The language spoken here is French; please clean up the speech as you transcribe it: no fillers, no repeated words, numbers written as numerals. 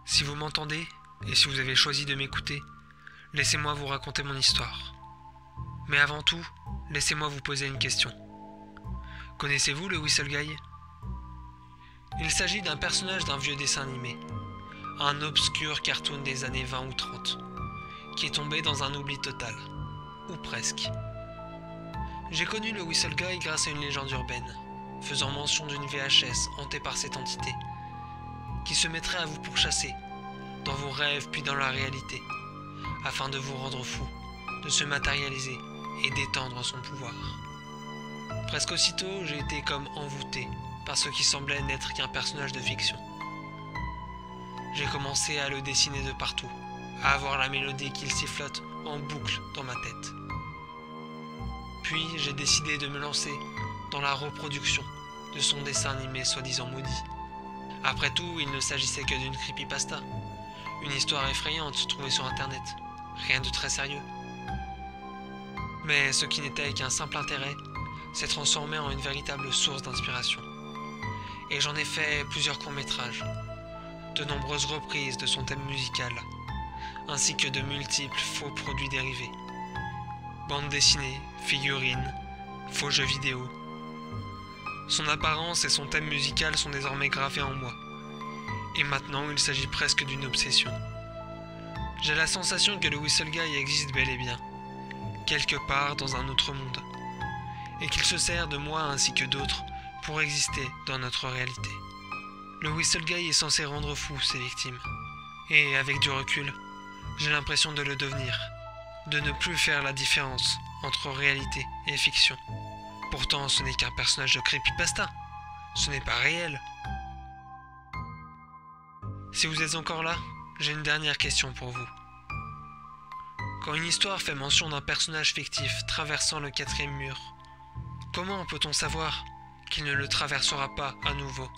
Si vous m'entendez, et si vous avez choisi de m'écouter, laissez-moi vous raconter mon histoire. Mais avant tout, laissez-moi vous poser une question. Connaissez-vous le Whistle Guy ? Il s'agit d'un personnage d'un vieux dessin animé, un obscur cartoon des années 20 ou 30, qui est tombé dans un oubli total, ou presque. J'ai connu le Whistle Guy grâce à une légende urbaine, faisant mention d'une VHS hantée par cette entité, qui se mettrait à vous pourchasser, dans vos rêves puis dans la réalité, afin de vous rendre fou, de se matérialiser et d'étendre son pouvoir. Presque aussitôt, j'ai été comme envoûté par ce qui semblait n'être qu'un personnage de fiction. J'ai commencé à le dessiner de partout, à avoir la mélodie qu'il sifflote en boucle dans ma tête. Puis j'ai décidé de me lancer dans la reproduction de son dessin animé soi-disant maudit. Après tout, il ne s'agissait que d'une creepypasta, une histoire effrayante trouvée sur internet, rien de très sérieux. Mais ce qui n'était qu'un simple intérêt s'est transformé en une véritable source d'inspiration. Et j'en ai fait plusieurs courts-métrages, de nombreuses reprises de son thème musical, ainsi que de multiples faux produits dérivés. Bandes dessinées, figurines, faux jeux vidéo. Son apparence et son thème musical sont désormais gravés en moi. Et maintenant, il s'agit presque d'une obsession. J'ai la sensation que le Whistle Guy existe bel et bien, quelque part dans un autre monde, et qu'il se sert de moi ainsi que d'autres pour exister dans notre réalité. Le Whistle Guy est censé rendre fou ses victimes, et avec du recul, j'ai l'impression de le devenir, de ne plus faire la différence entre réalité et fiction. Pourtant, ce n'est qu'un personnage de creepypasta, ce n'est pas réel. Si vous êtes encore là, j'ai une dernière question pour vous. Quand une histoire fait mention d'un personnage fictif traversant le 4e mur, comment peut-on savoir qu'il ne le traversera pas à nouveau ?